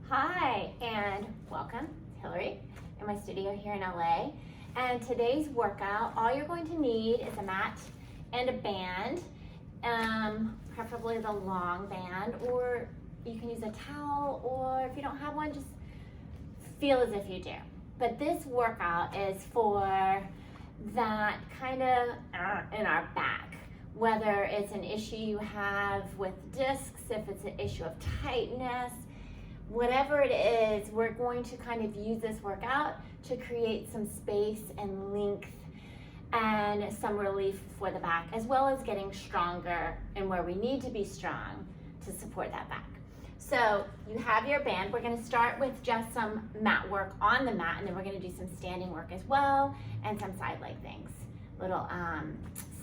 Hi, and welcome. It's Hillary in my studio here in LA. And today's workout, all you're going to need is a mat and a band, preferably the long band, or you can use a towel, or if you don't have one, just feel as if you do. But this workout is for that kind of in our back, whether it's an issue you have with discs, if it's an issue of tightness, whatever it is, we're going to kind of use this workout to create some space and length and some relief for the back, as well as getting stronger and where we need to be strong to support that back. So you have your band. We're going to start with just some mat work on the mat, and then we're going to do some standing work as well, and some side leg things, little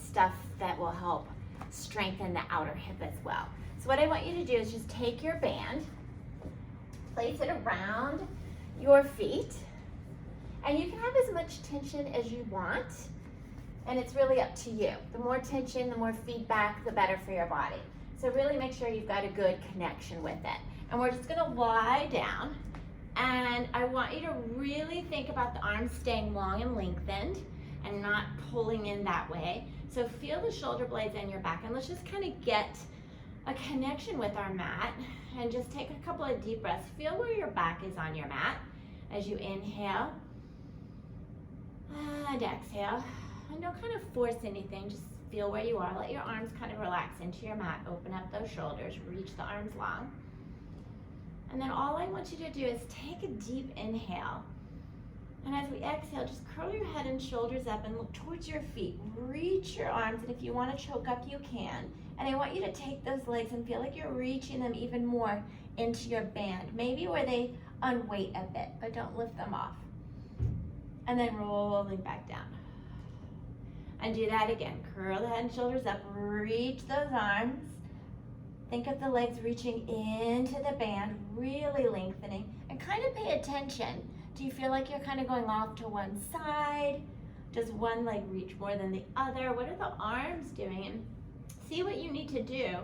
stuff that will help strengthen the outer hip as well. So what I want you to do is just take your band, place it around your feet, and you can have as much tension as you want, and it's really up to you. The more tension, the more feedback, the better for your body. So really make sure you've got a good connection with it. And we're just gonna lie down, and I want you to really think about the arms staying long and lengthened and not pulling in that way. So feel the shoulder blades in your back, and let's just kind of get a connection with our mat. And just take a couple of deep breaths. Feel where your back is on your mat as you inhale and exhale. And don't kind of force anything, just feel where you are. Let your arms kind of relax into your mat. Open up those shoulders, reach the arms long. And then all I want you to do is take a deep inhale. And as we exhale, just curl your head and shoulders up and look towards your feet. Reach your arms, and if you want to choke up, you can. And I want you to take those legs and feel like you're reaching them even more into your band, maybe where they unweight a bit, but don't lift them off. And then rolling back down. And do that again. Curl the head and shoulders up, reach those arms. Think of the legs reaching into the band, really lengthening, and kind of pay attention. Do you feel like you're kind of going off to one side? Does one leg reach more than the other? What are the arms doing? And see what you need to do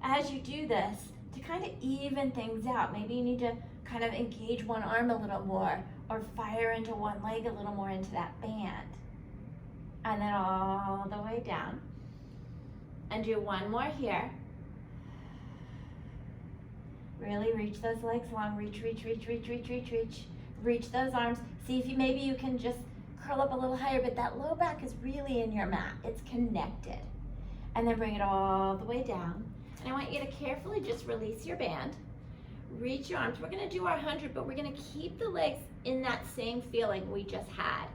as you do this to kind of even things out. Maybe you need to kind of engage one arm a little more, or fire into one leg a little more into that band. And then all the way down. And do one more here. Really reach those legs long. Reach, reach, reach, reach, reach, reach, reach. Reach those arms. See if maybe you can just curl up a little higher, but that low back is really in your mat. It's connected. And then bring it all the way down. And I want you to carefully just release your band. Reach your arms. We're going to do our 100, but we're going to keep the legs in that same feeling we just had.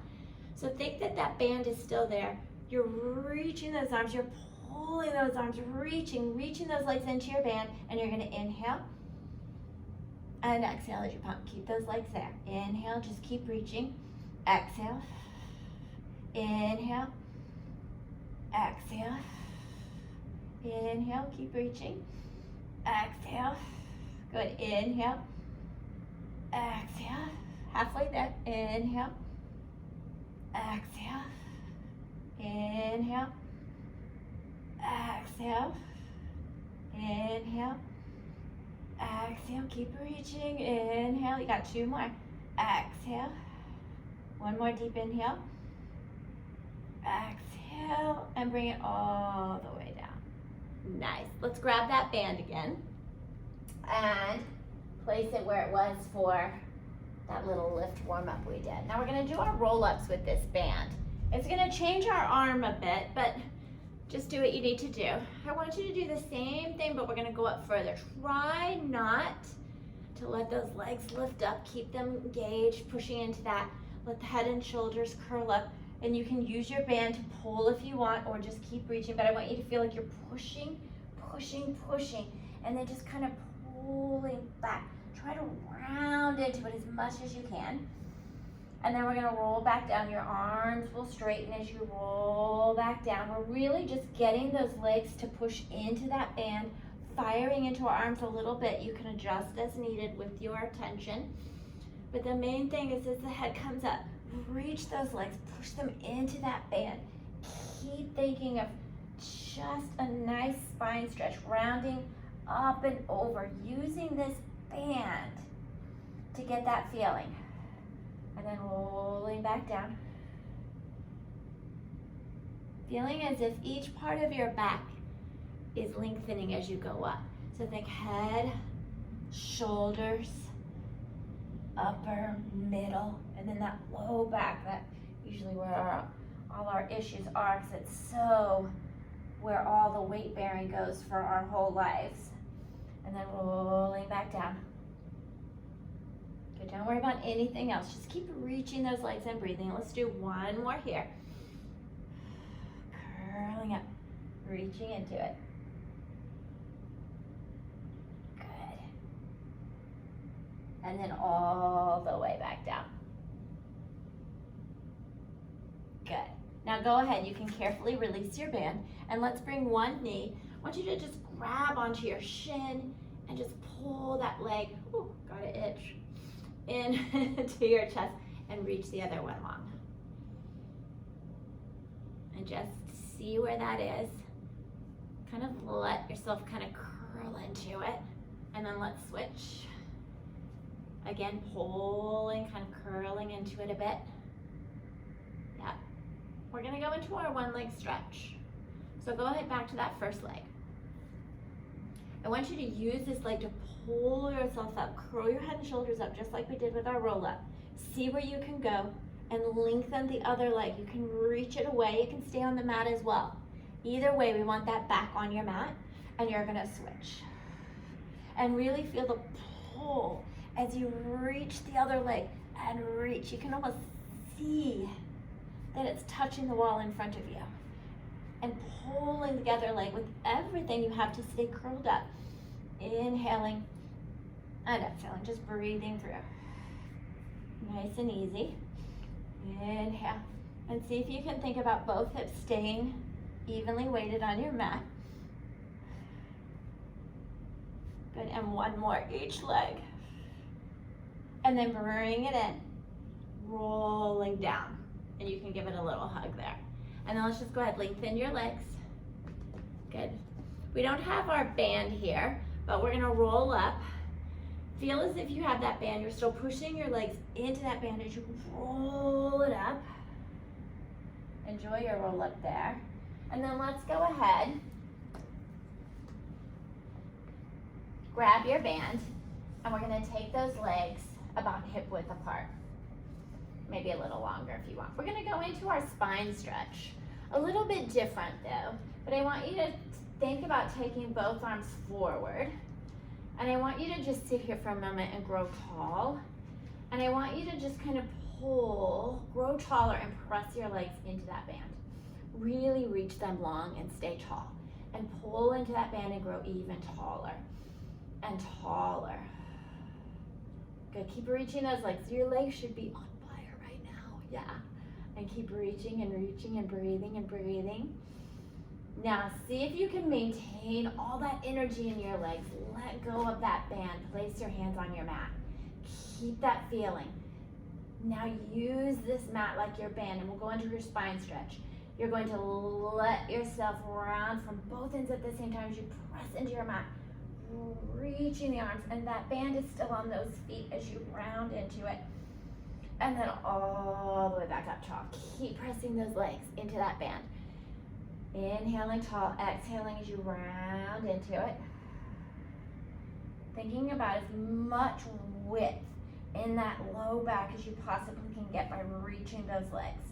So think that that band is still there. You're reaching those arms. You're pulling those arms, reaching those legs into your band. And you're going to inhale and exhale as you pump. Keep those legs there. Inhale, just keep reaching. Exhale. Inhale. Exhale. Inhale, keep reaching. Exhale. Good. Inhale. Exhale. Halfway there. Inhale. Exhale. Inhale. Exhale. Inhale. Exhale. Keep reaching. Inhale. You got two more. Exhale. One more deep inhale. Exhale. And bring it all the way down. Nice. Let's grab that band again and place it where it was for that little lift warm-up we did. Now we're going to do our roll-ups with this band. It's going to change our arm a bit, but just do what you need to do. I want you to do the same thing, but we're going to go up further. Try not to let those legs lift up. Keep them engaged, pushing into that. Let the head and shoulders curl up. And you can use your band to pull if you want, or just keep reaching. But I want you to feel like you're pushing, pushing, pushing, and then just kind of pulling back. Try to round into it as much as you can. And then we're going to roll back down. Your arms will straighten as you roll back down. We're really just getting those legs to push into that band, firing into our arms a little bit. You can adjust as needed with your tension. But the main thing is as the head comes up, reach those legs, push them into that band. Keep thinking of just a nice spine stretch, rounding up and over, using this band get that feeling. And then rolling back down. Feeling as if each part of your back is lengthening as you go up. So think head, shoulders, upper, middle, and then that low back, that usually where all our issues are, because it's so where all the weight bearing goes for our whole lives. And then rolling back down. Good, don't worry about anything else. Just keep reaching those legs and breathing. Let's do one more here. Curling up, reaching into it. Good. And then all the way back down. Good. Now go ahead, you can carefully release your band, and let's bring one knee. I want you to just grab onto your shin and just pull that leg, ooh, got an itch, into your chest and reach the other one long. And just see where that is. Kind of let yourself kind of curl into it, and then let's switch. Again, pulling, kind of curling into it a bit. Yeah. We're gonna go into our one leg stretch. So go ahead back to that first leg. I want you to use this leg to pull yourself up, curl your head and shoulders up just like we did with our roll up. See where you can go and lengthen the other leg. You can reach it away, you can stay on the mat as well. Either way, we want that back on your mat, and you're gonna switch. And really feel the pull as you reach the other leg and reach. You can almost see that it's touching the wall in front of you. And pulling the other leg with everything you have to stay curled up. Inhaling and exhaling, just breathing through. Nice and easy. Inhale. And see if you can think about both hips staying evenly weighted on your mat. Good, and one more each leg. And then bring it in, rolling down. And you can give it a little hug there. And then let's just go ahead, lengthen your legs. Good. We don't have our band here, but we're gonna roll up. Feel as if you have that band, you're still pushing your legs into that band as you roll it up. Enjoy your roll up there. And then let's go ahead, grab your band, and we're gonna take those legs about hip width apart. Maybe a little longer if you want. We're gonna go into our spine stretch. A little bit different though, but I want you to think about taking both arms forward. And I want you to just sit here for a moment and grow tall. And I want you to just kind of pull, grow taller and press your legs into that band. Really reach them long and stay tall. And pull into that band and grow even taller and taller. Good, keep reaching those legs. Your legs should be on fire right now, yeah. And keep reaching and reaching and breathing and breathing. Now, see if you can maintain all that energy in your legs. Let go of that band. Place your hands on your mat. Keep that feeling. Now use this mat like your band, and we'll go into your spine stretch. You're going to let yourself round from both ends at the same time as you press into your mat. Reaching the arms, and that band is still on those feet as you round into it. And then all the way back up tall. Keep pressing those legs into that band. Inhaling tall, exhaling as you round into it. Thinking about as much width in that low back as you possibly can get by reaching those legs.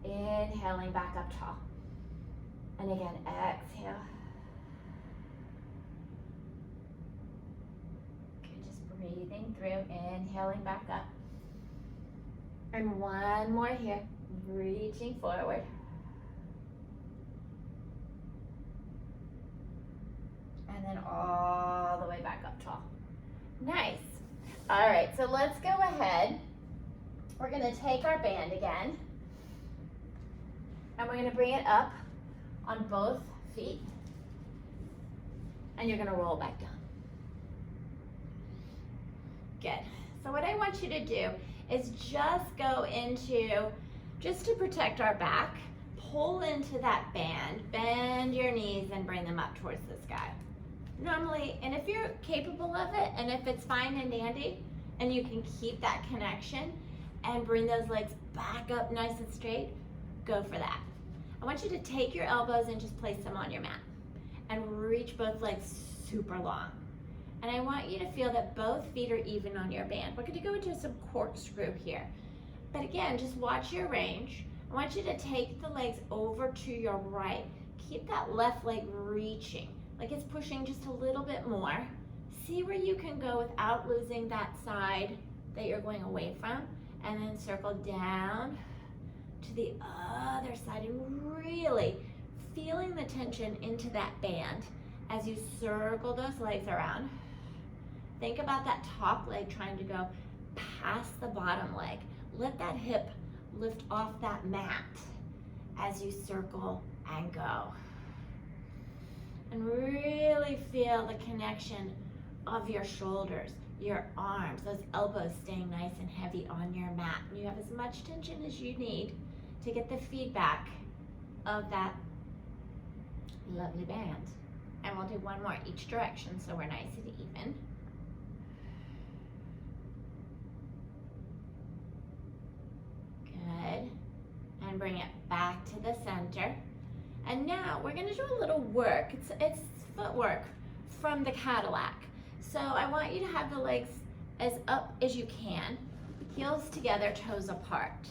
Inhaling back up tall. And again, exhale. Good, just breathing through, inhaling back up. And one more here, reaching forward. And then all the way back up tall. Nice. All right, so let's go ahead. We're gonna take our band again, and we're gonna bring it up on both feet, and you're gonna roll back down. Good. So what I want you to do is just go into, just to protect our back, pull into that band, bend your knees and bring them up towards the sky. Normally, and if you're capable of it, and if it's fine and dandy, and you can keep that connection and bring those legs back up nice and straight, go for that. I want you to take your elbows and just place them on your mat and reach both legs super long. And I want you to feel that both feet are even on your band. We're gonna go into some corkscrew here. But again, just watch your range. I want you to take the legs over to your right. Keep that left leg reaching, like it's pushing just a little bit more. See where you can go without losing that side that you're going away from, and then circle down to the other side and really feeling the tension into that band as you circle those legs around. Think about that top leg trying to go past the bottom leg. Let that hip lift off that mat as you circle and go. And really feel the connection of your shoulders, your arms, those elbows staying nice and heavy on your mat. You have as much tension as you need to get the feedback of that lovely band. And we'll do one more each direction so we're nice and even. Good. And bring it back to the center. And now we're gonna do a little work. It's footwork from the Cadillac. So I want you to have the legs as up as you can, heels together, toes apart.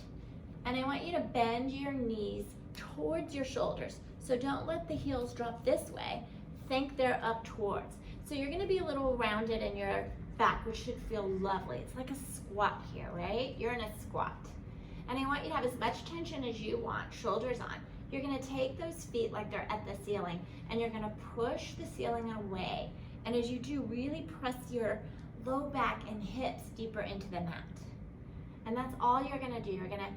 And I want you to bend your knees towards your shoulders. So don't let the heels drop this way. Think they're up towards. So you're gonna be a little rounded in your back, which should feel lovely. It's like a squat here, right? You're in a squat. And I want you to have as much tension as you want, shoulders on. You're gonna take those feet like they're at the ceiling, and you're gonna push the ceiling away. And as you do, really press your low back and hips deeper into the mat. And that's all you're gonna do. You're gonna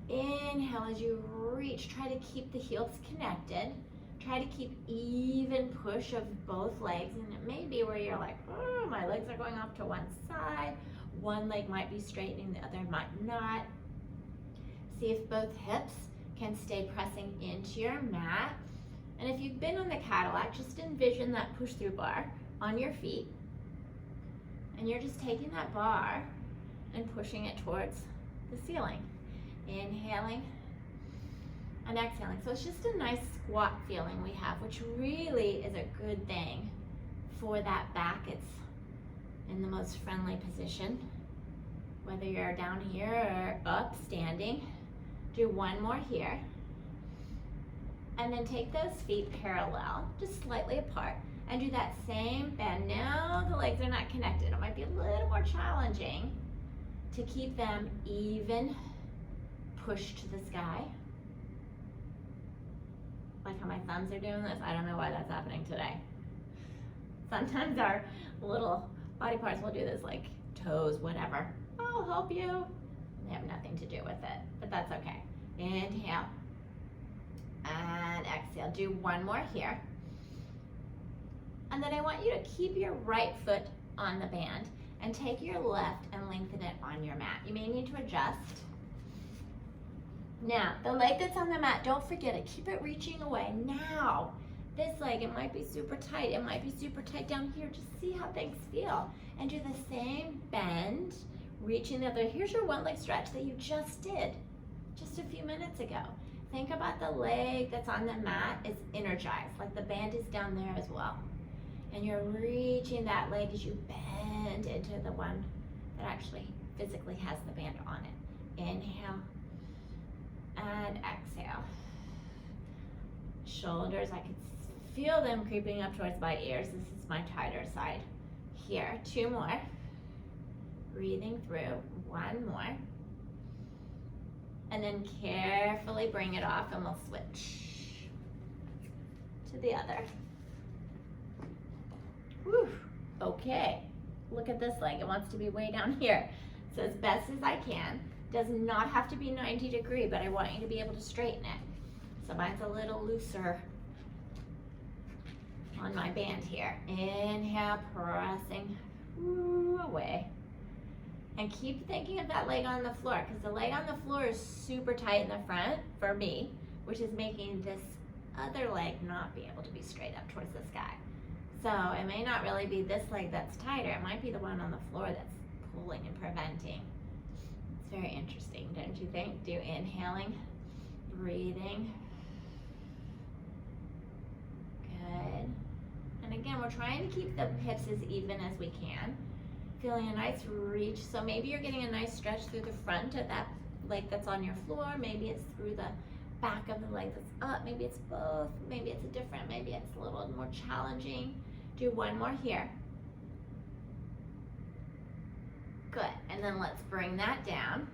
inhale as you reach, try to keep the heels connected. Try to keep even push of both legs. And it may be where you're like, oh, my legs are going off to one side. One leg might be straightening, the other might not. See if both hips can stay pressing into your mat. And if you've been on the Cadillac, just envision that push-through bar on your feet. And you're just taking that bar and pushing it towards the ceiling. Inhaling and exhaling. So it's just a nice squat feeling we have, which really is a good thing for that back. It's in the most friendly position, whether you're down here or up, standing. Do one more here. And then take those feet parallel, just slightly apart, and do that same bend. Now the legs are not connected. It might be a little more challenging to keep them even, push to the sky. Like how my thumbs are doing this. I don't know why that's happening today. Sometimes our little body parts will do this, like toes, whatever. I'll help you. They have nothing to do with it, but that's okay. Inhale and exhale. Do one more here. And then I want you to keep your right foot on the band and take your left and lengthen it on your mat. You may need to adjust. Now, the leg that's on the mat, don't forget it. Keep it reaching away. Now, this leg, it might be super tight. It might be super tight down here. Just see how things feel. And do the same bend, reaching the other. Here's your one leg stretch that you just did just a few minutes ago. Think about the leg that's on the mat is energized, like the band is down there as well. And you're reaching that leg as you bend into the one that actually physically has the band on it. Inhale and exhale. Shoulders, I can feel them creeping up towards my ears. This is my tighter side. Here, two more. Breathing through, one more. And then carefully bring it off and we'll switch to the other. Whew. Okay, look at this leg. It wants to be way down here. So as best as I can. Does not have to be 90 degrees, but I want you to be able to straighten it. So mine's a little looser on my band here. Inhale, pressing away. And keep thinking of that leg on the floor, because the leg on the floor is super tight in the front for me, which is making this other leg not be able to be straight up towards the sky. So it may not really be this leg that's tighter. It might be the one on the floor that's pulling and preventing. It's very interesting, don't you think? Do inhaling, breathing. Good. And again, we're trying to keep the hips as even as we can. Feeling a nice reach. So maybe you're getting a nice stretch through the front of that leg that's on your floor. Maybe it's through the back of the leg that's up. Maybe it's both. Maybe it's a different. Maybe it's a little more challenging. Do one more here. Good. And then let's bring that down.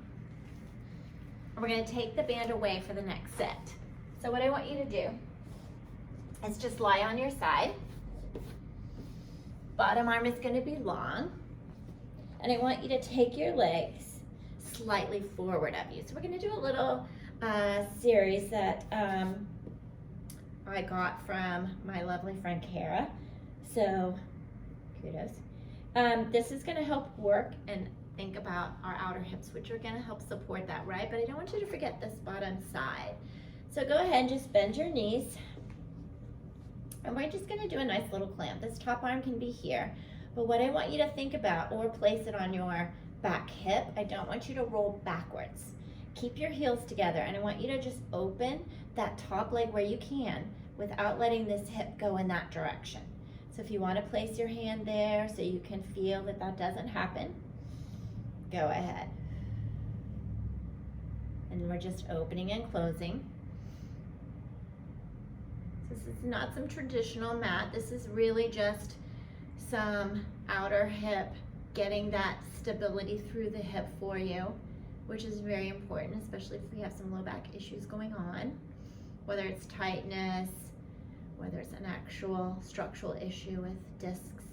And we're going to take the band away for the next set. So what I want you to do is just lie on your side. Bottom arm is going to be long. And I want you to take your legs slightly forward of you. So we're going to do a little series that I got from my lovely friend Kara. So kudos. This is going to help work and think about our outer hips, which are going to help support that, right? But I don't want you to forget this bottom side. So go ahead and just bend your knees. And we're just going to do a nice little clamp. This top arm can be here. But what I want you to think about, or place it on your back hip, I don't want you to roll backwards. Keep your heels together, and I want you to just open that top leg where you can without letting this hip go in that direction. So if you want to place your hand there so you can feel that that doesn't happen, go ahead. And we're just opening and closing. This is not some traditional mat. This is really just some outer hip, getting that stability through the hip for you, which is very important, especially if we have some low back issues going on, whether it's tightness, whether it's an actual structural issue with discs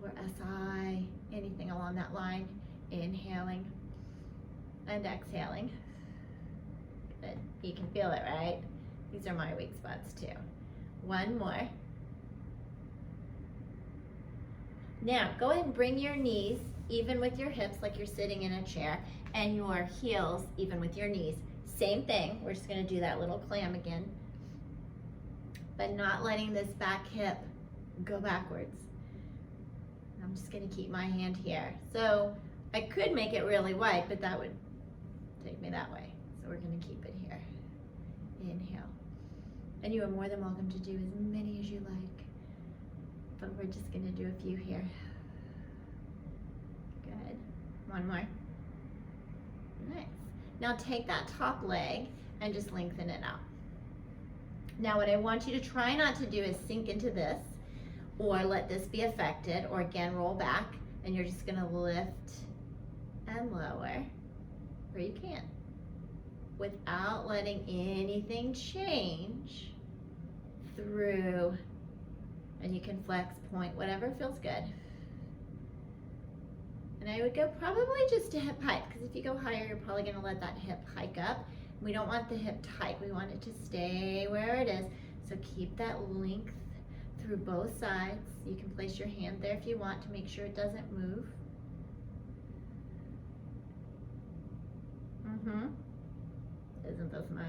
or SI, anything along that line. Inhaling and exhaling. Good. You can feel it, right? These are my weak spots too. One more. Now, go ahead and bring your knees even with your hips like you're sitting in a chair, and your heels even with your knees. Same thing, we're just gonna do that little clam again, but not letting this back hip go backwards. I'm just gonna keep my hand here. So I could make it really wide, but that would take me that way. So we're gonna keep it here. Inhale. And you are more than welcome to do as many as you like, but we're just gonna do a few here. Good. One more. Nice. Now take that top leg and just lengthen it out. Now what I want you to try not to do is sink into this or let this be affected, or again roll back, and you're just gonna lift and lower where you can without letting anything change through, and you can flex, point, whatever feels good. And I would go probably just to hip height, because if you go higher, you're probably gonna let that hip hike up. We don't want the hip tight, we want it to stay where it is. So keep that length through both sides. You can place your hand there if you want to make sure it doesn't move. Isn't this nice?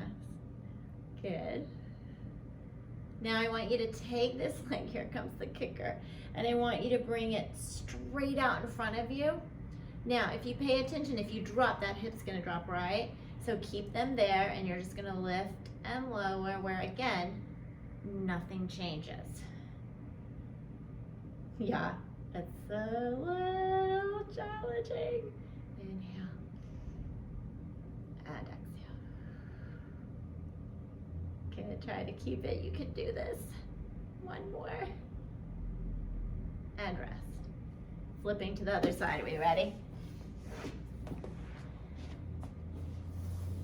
Good. Now I want you to take this leg, here comes the kicker, and I want you to bring it straight out in front of you. Now, if you pay attention, if you drop, that hip's gonna drop, right? So keep them there, and you're just gonna lift and lower, where again, nothing changes. Yeah, it's a little challenging. Inhale and exhale. Good, try to keep it, you can do this. One more. And rest. Flipping to the other side, are we ready?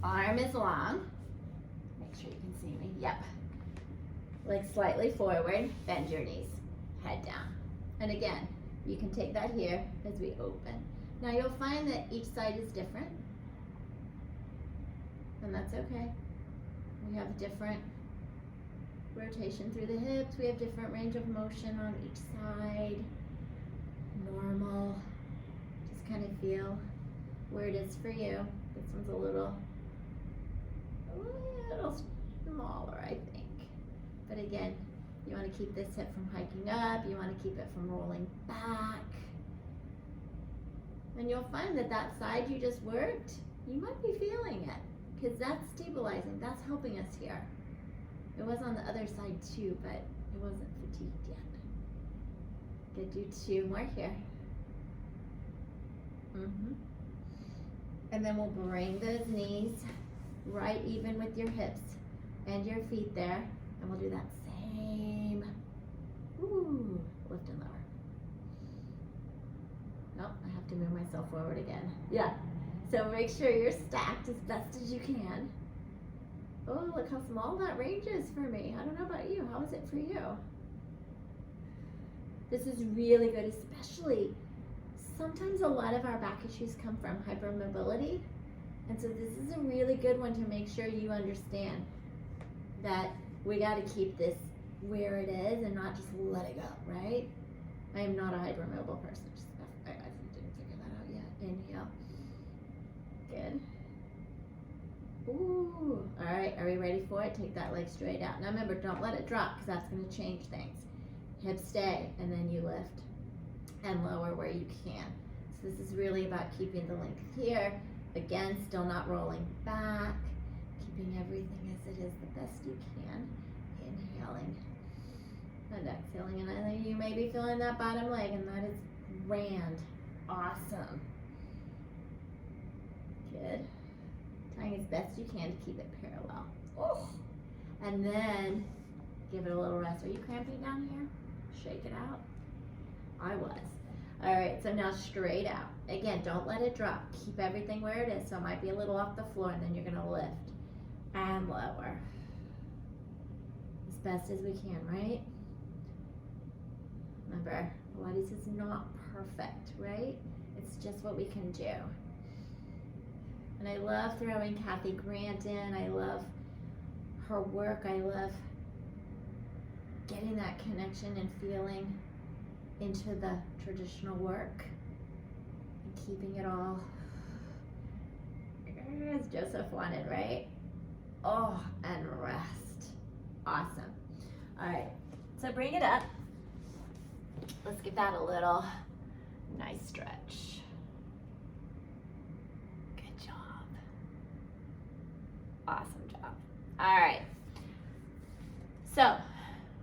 Arm is long. Make sure you can see me, yep. Legs slightly forward, bend your knees, head down. And again, you can take that here as we open. Now you'll find that each side is different, and that's okay. We have different rotation through the hips, we have different range of motion on each side. Normal. Just kind of feel where it is for you. This one's a little smaller, I think. But again, you want to keep this hip from hiking up, you want to keep it from rolling back. And you'll find that that side you just worked, you might be feeling it, because that's stabilizing, that's helping us here. It was on the other side too, but it wasn't fatigued yet. Good, do 2 more here. And then we'll bring those knees right even with your hips and your feet there, and we'll do that same, lift and lower. Nope, I have to move myself forward again. Yeah, so make sure you're stacked as best as you can. Oh, look how small that range is for me. I don't know about you, how is it for you? This is really good, especially sometimes a lot of our back issues come from hypermobility. And so this is a really good one to make sure you understand that we got to keep this where it is and not just let it go, right? I am not a hypermobile person. I didn't figure that out yet. Inhale. Good. Ooh. All right, are we ready for it? Take that leg straight out. Now remember, don't let it drop because that's going to change things. Hips stay, and then you lift and lower where you can. So this is really about keeping the length here. Again, still not rolling back, keeping everything as it is the best you can. Inhaling and exhaling, and I think you may be feeling that bottom leg, and that is grand. Awesome. Good. Tying as best you can to keep it parallel. Oh. And then give it a little rest. Are you cramping down here? Shake it out. I was. All right, so now straight out. Again, don't let it drop. Keep everything where it is. So it might be a little off the floor, and then you're gonna lift and lower. As best as we can, right? Remember, Pilates is not perfect, right? It's just what we can do. And I love throwing Kathy Grant in. I love her work. I love getting that connection and feeling into the traditional work and keeping it all as Joseph wanted, right? Oh, and rest. Awesome. All right, so bring it up. Let's give that a little nice stretch. Good job. Awesome job. All right, so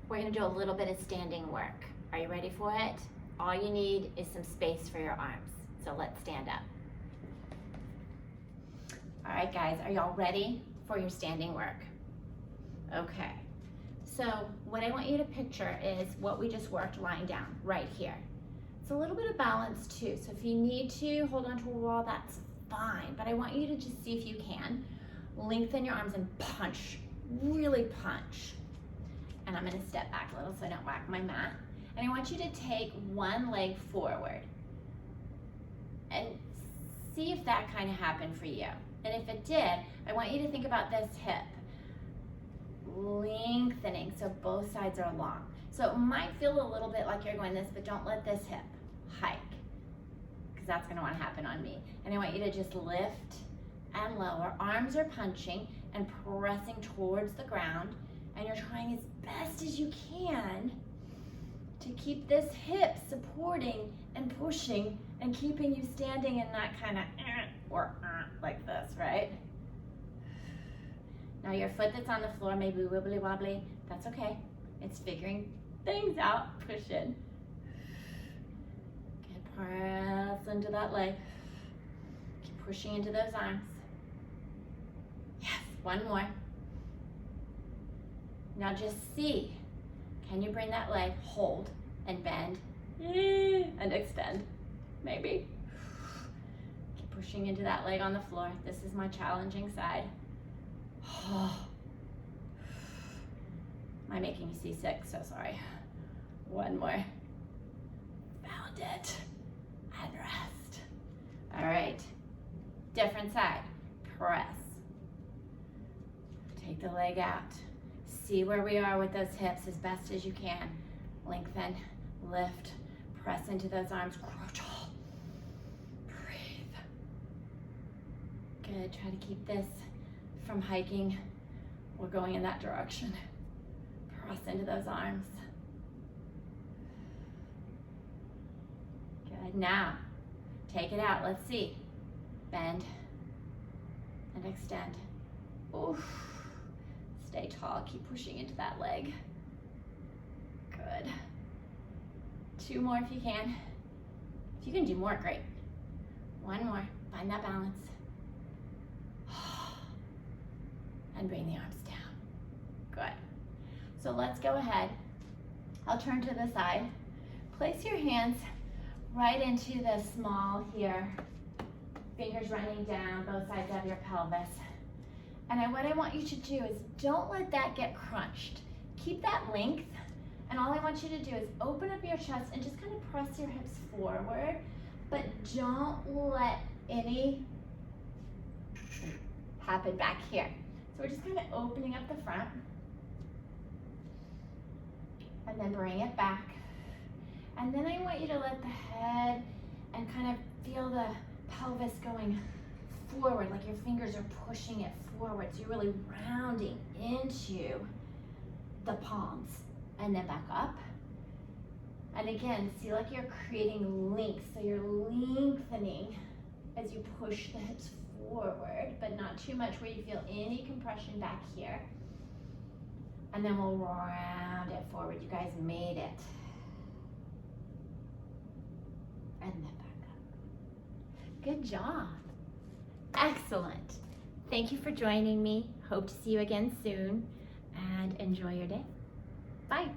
we're gonna do a little bit of standing work. Are you ready for it? All you need is some space for your arms. So let's stand up. All right, guys, are y'all ready for your standing work? Okay, so what I want you to picture is what we just worked lying down right here. It's a little bit of balance too, so if you need to hold onto a wall, that's fine, but I want you to just see if you can. Lengthen your arms and punch, really punch. And I'm gonna step back a little so I don't whack my mat. And I want you to take one leg forward and see if that kind of happened for you. And if it did, I want you to think about this hip lengthening so both sides are long. So it might feel a little bit like you're going this, but don't let this hip hike, because that's going to want to happen on me. And I want you to just lift and lower. Arms are punching and pressing towards the ground, and you're trying as best as you can to keep this hip supporting and pushing and keeping you standing in that kind of like this, right? Now your foot that's on the floor may be wibbly wobbly. That's okay. It's figuring things out. Push in. Good, press into that leg. Keep pushing into those arms. Yes, one more. Now just see. Can you bring that leg, hold, and bend, and extend, maybe. Keep pushing into that leg on the floor. This is my challenging side. Am I making you seasick? So sorry. One more. Found it. And rest. All right. Different side. Press. Take the leg out. See where we are with those hips as best as you can. Lengthen, lift, press into those arms. Grow tall. Breathe. Good. Try to keep this from hiking or going in that direction. Press into those arms. Good. Now, Take it out, let's see. Bend and extend. Oof. Stay tall, keep pushing into that leg. Good. 2 more if you can. If you can do more, great. 1 more, find that balance. And bring the arms down. Good. So let's go ahead. I'll turn to the side. Place your hands right into the small here. Fingers running down both sides of your pelvis. And what I want you to do is don't let that get crunched. Keep that length. And all I want you to do is open up your chest and just kind of press your hips forward, but don't let any happen back here. So we're just kind of opening up the front and then bring it back. And then I want you to let the head and kind of feel the pelvis going forward, like your fingers are pushing it forward. So you're really rounding into the palms and then back up. And again, see like you're creating length. So you're lengthening as you push the hips forward, but not too much where you feel any compression back here. And then we'll round it forward. You guys made it. And then back up. Good job. Excellent. Thank you for joining me. Hope to see you again soon, and enjoy your day. Bye.